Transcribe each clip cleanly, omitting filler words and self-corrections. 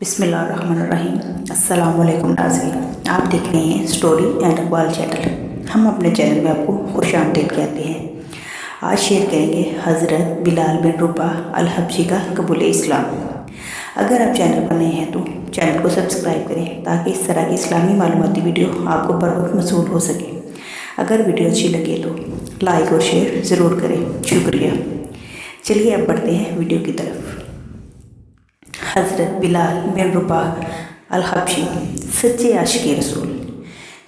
बिस्मिल्लाहिर्रहमानिर्रहीम। अस्सलाम वालेकुम नाज़रीन, आप देख रहे हैं स्टोरी एंड अक़वाल चैनल। हम अपने चैनल में आपको खुशामदीद कहते हैं। आज शेयर करेंगे हज़रत बिलाल बिन रबाह अल हबशी का कबूल इस्लाम। अगर आप चैनल पर नए हैं तो चैनल को सब्सक्राइब करें ताकि इस तरह की इस्लामी मालूमाती वीडियो आपको बर वक्त मौसूल हो सके। अगर वीडियो अच्छी लगे तो लाइक और शेयर ज़रूर करें, शुक्रिया। चलिए अब बढ़ते हैं वीडियो की तरफ। हज़रत बिलाल बिन रबाह अल हबशी सच्चे आशिक़ रसूल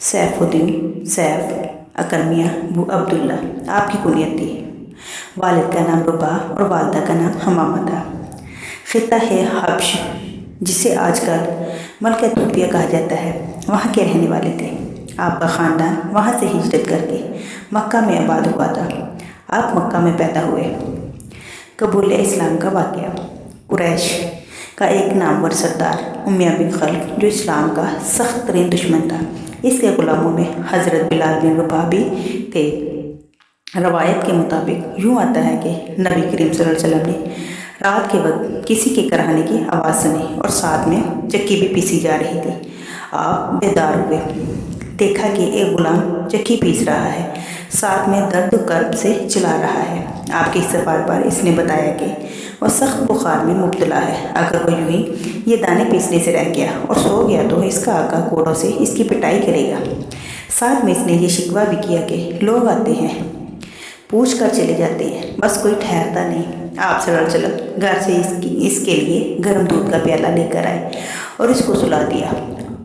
सैफुद्दीन सैफ अकरमिया बू अब्दुल्ला आपकी कुनियत थी। वालिद का नाम रबाह और वालदा का नाम हमामा था। ख़िता है हब्श, जिसे आजकल मल्क इथियोपिया कहा जाता है, वहाँ के रहने वाले थे। आपका ख़ानदान वहाँ से हिजरत करके मक्का में आबाद हुआ था। आप मक्का में पैदा हुए। कबूल इस्लाम का वाक़या। कुरैश का एक नामवर सरदार उमैया बिन खल्फ, जो इस्लाम का सख्त तरीन दुश्मन था, इसके ग़ुलामों में हज़रत बिलाल बिन रबाह भी थे। रवायत के मुताबिक यूँ आता है कि नबी करीम सल्लल्लाहु अलैहि वसल्लम ने रात के वक्त किसी के कराहने की आवाज़ सुनी और साथ में चक्की भी पीसी जा रही थी। आप बेदार हुए, देखा कि एक ग़ुलाम चक्की पीस रहा है, साथ में दर्द कर्ब से चिल्ला रहा है। आपके इस्तक़बाल पर इसने बताया कि वह सख्त बुखार में मुब्तला है। अगर वो यूँ ही ये दाने पीसने से रह गया और सो गया तो इसका आका कोड़ों से इसकी पिटाई करेगा। साथ में इसने ये शिकवा भी किया कि लोग आते हैं, पूछ कर चले जाते हैं, बस कोई ठहरता नहीं। आप सल्लल्लाहु अलैहि वसल्लम घर से इसके लिए गर्म दूध का प्याला लेकर आए और इसको सुला दिया।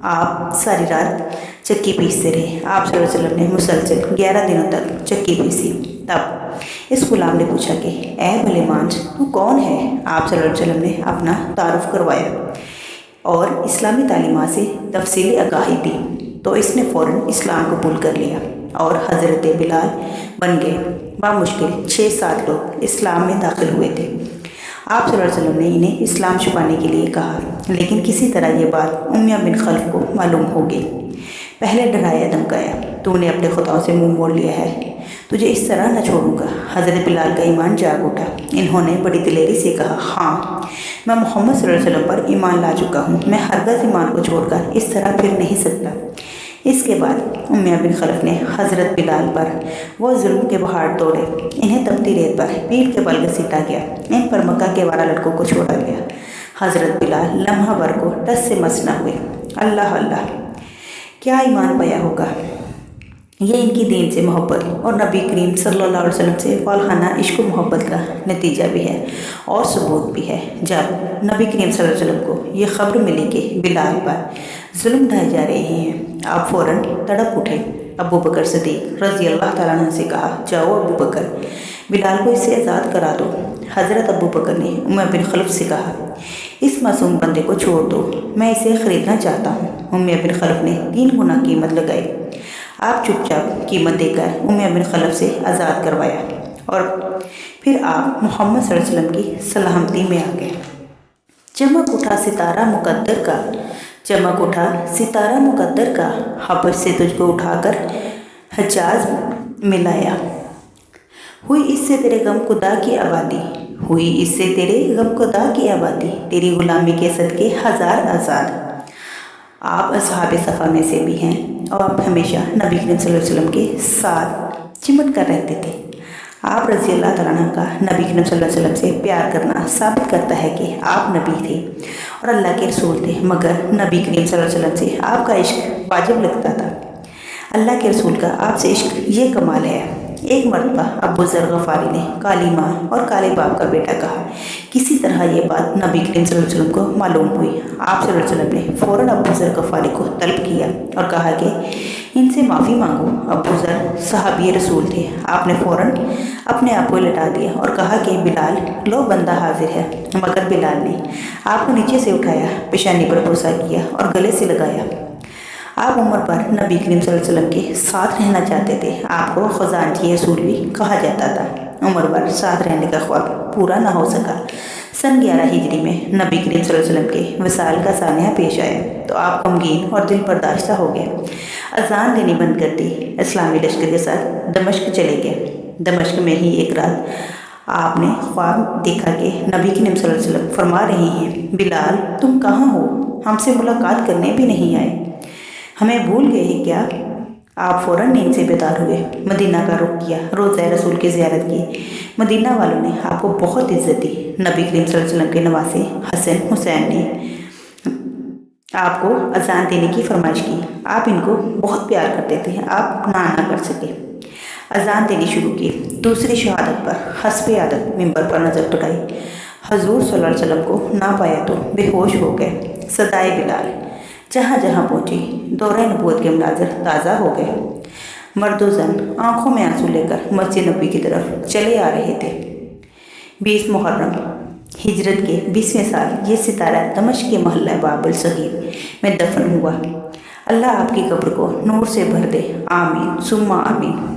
आप सारी रात चक्की पीसते रहे। आप सल्लल्लाहु अलैहि वसल्लम ने मुसलसल 11 दिनों तक चक्की पीसी। तब इस गुलाम ने पूछा कि ऐ भले मांझ, तू कौन है? आप सल्लल्लाहु अलैहि वसल्लम ने अपना तारुफ करवाया और इस्लामी तालीमात से तफसीली आगाही दी, तो इसने फ़ौरन इस्लाम कबूल कर लिया और हज़रत बिलाल बन गए। बामुश्किल 6-7 लोग इस्लाम में दाखिल हुए थे। आप सल्लल्लाहु अलैहि वसल्लम ने इन्हें इस्लाम छुपाने के लिए कहा, लेकिन किसी तरह ये बात उमैया बिन खल्फ को मालूम हो गई। पहले डराया धमकाया, तूने अपने खुदाओं से मुंह मोड़ लिया है, तुझे इस तरह न छोड़ूंगा। हज़रत बिलाल का ईमान जाग उठा। इन्होंने बड़ी दिलेरी से कहा, हाँ, मैं मोहम्मद सल्लल्लाहु अलैहि वसल्लम पर ईमान ला चुका हूँ। मैं हरगज़ ईमान को छोड़कर इस तरह फिर नहीं सकता। इसके बाद उमैया बिन खल्फ ने हज़रत बिलाल पर वो जुल्म के पहाड़ तोड़े। इन्हें तपती रेत पर पीठ के बल घसीटा गया। इन पर मक्का के वारा लड़कों को छोड़ा गया। हज़रत बिलाल लम्हा भर को टस से मस न हुए। अल्लाह अल्लाह, क्या ईमान पाया होगा। ये इनकी दीन से मोहब्बत और नबी करीम सल्लल्लाहु अलैहि वसल्लम से वालखाना इश्क व मोहब्बत का नतीजा भी है और सबूत भी है। जब नबी करीम सल्लल्लाहु अलैहि वसल्लम को ये खबर मिली कि बिलाल पर जुल्म ढाए जा रहे हैं, आप फ़ौरन तड़प उठे। अबू बकर सिद्दीक़ रज़ी अल्लाह तआला अन्हु से कहा, जाओ अबू बकर, बिलाल को इससे आज़ाद करा दो। हज़रत अबू बकर ने उमैया बिन खल्फ से कहा, इस मासूम बंदे को छोड़ दो, मैं इसे ख़रीदना चाहता हूँ। उमैया बिन खल्फ ने 3 गुना कीमत लगाई। आप चुपचाप कीमत देकर उमैया बिन खल्फ से आज़ाद करवाया और फिर आप मोहम्मद सल्लल्लाहु अलैहि वसल्लम की सलामती में आ गए। चमक उठा सितारा मुकद्दर का, चमक उठा सितारा मुकद्दर का, हबश से तुझको उठाकर हजाज में लाया। हुई इससे तेरे गम खुदा की आबादी, हुई इससे तेरे गम खुदा की आबादी, तेरी ग़ुलामी के सदके 1000 आज़ाद। आप असहाबे सफ़ा में से भी हैं और आप हमेशा नबी करीम सल्लल्लाहु अलैहि वसल्लम के साथ चिमट कर रहते थे। आप रज़ी अल्लाह तआला अन्हु का नबी करीम सल्लल्लाहु अलैहि वसल्लम से प्यार करना साबित करता है कि आप नबी थे और अल्लाह के रसूल थे, मगर नबी करीम सल्लल्लाहु अलैहि वसल्लम से आपका इश्क वाजिब लगता था। अल्लाह के रसूल का आपसे इश्क ये कमाल है। एक मरतबा अबू ज़र ग़फ़ारी ने काली माँ और काले बाप का बेटा कहा। किसी तरह ये बात नबी करीम सल्लल्लाहु अलैहि वसल्लम को मालूम हुई। आप सल्लल्लाहु अलैहि वसल्लम ने फ़ौरन अबू ज़र ग़फ़ारी को तलब किया और कहा कि इनसे माफ़ी मांगो। अबू ज़र सहाबी रसूल थे। आपने फ़ौरन अपने आप को लटा दिया और कहा कि बिलाल, लो बंदा हाजिर है। मगर बिलाल ने आपको नीचे से उठाया, पेशानी पर बोसा किया और गले से लगाया। आप उम्र पर नबी करीम सल्लल्लाहु अलैहि वसल्लम के साथ रहना चाहते थे। आपको ख़ज़ानची रसूल भी कहा जाता था। उम्र भर साथ रहने का ख्वाब पूरा ना हो सका। सन 11 हिजरी में नबी करीम सल्लल्लाहु अलैहि वसल्लम के वसाल का सानिया पेश आया तो आप गमगीन और दिल बर्दाश्ता हो गए। अजान देनी बंद कर दी। इस्लामी लश्कर के साथ दमिश्क चले गए। दमिश्क में ही एक रात آپ نے خواب دیکھا کہ نبی کریم صلی اللہ علیہ وسلم فرما رہے ہیں، بلال تم کہاں ہو؟ ہم سے ملاقات کرنے بھی نہیں آئے، ہمیں بھول گئے ہیں کیا؟ آپ فوراً نیند سے بیدار ہوئے، مدینہ کا رخ کیا، روضہ رسول کی زیارت کی۔ مدینہ والوں نے آپ کو بہت عزت دی۔ نبی کریم صلی اللہ علیہ وسلم کے نواسے حسن حسین نے آپ کو اذان دینے کی فرمائش کی۔ آپ ان کو بہت پیار کرتے تھے، آپ نہ کر سکے، اذان دینی شروع کی۔ دوسری شہادت پر حسب عادت ممبر پر نظر ٹکائی، حضور صلی اللہ علیہ وسلم کو نہ پایا تو بے ہوش ہو گئے۔ صدائے بلال جہاں جہاں پہنچی، دورہ نبوت کے مناظر تازہ ہو گئے۔ مرد و زن آنکھوں میں آنسو لے کر مسجد نبی کی طرف چلے آ رہے تھے۔ 20 محرم ہجرت کے 20ویں سال یہ ستارہ دمشق کے محلہ باب الصغیر میں دفن ہوا۔ اللہ آپ کی قبر کو نور سے بھر دے، آمین ثم آمین۔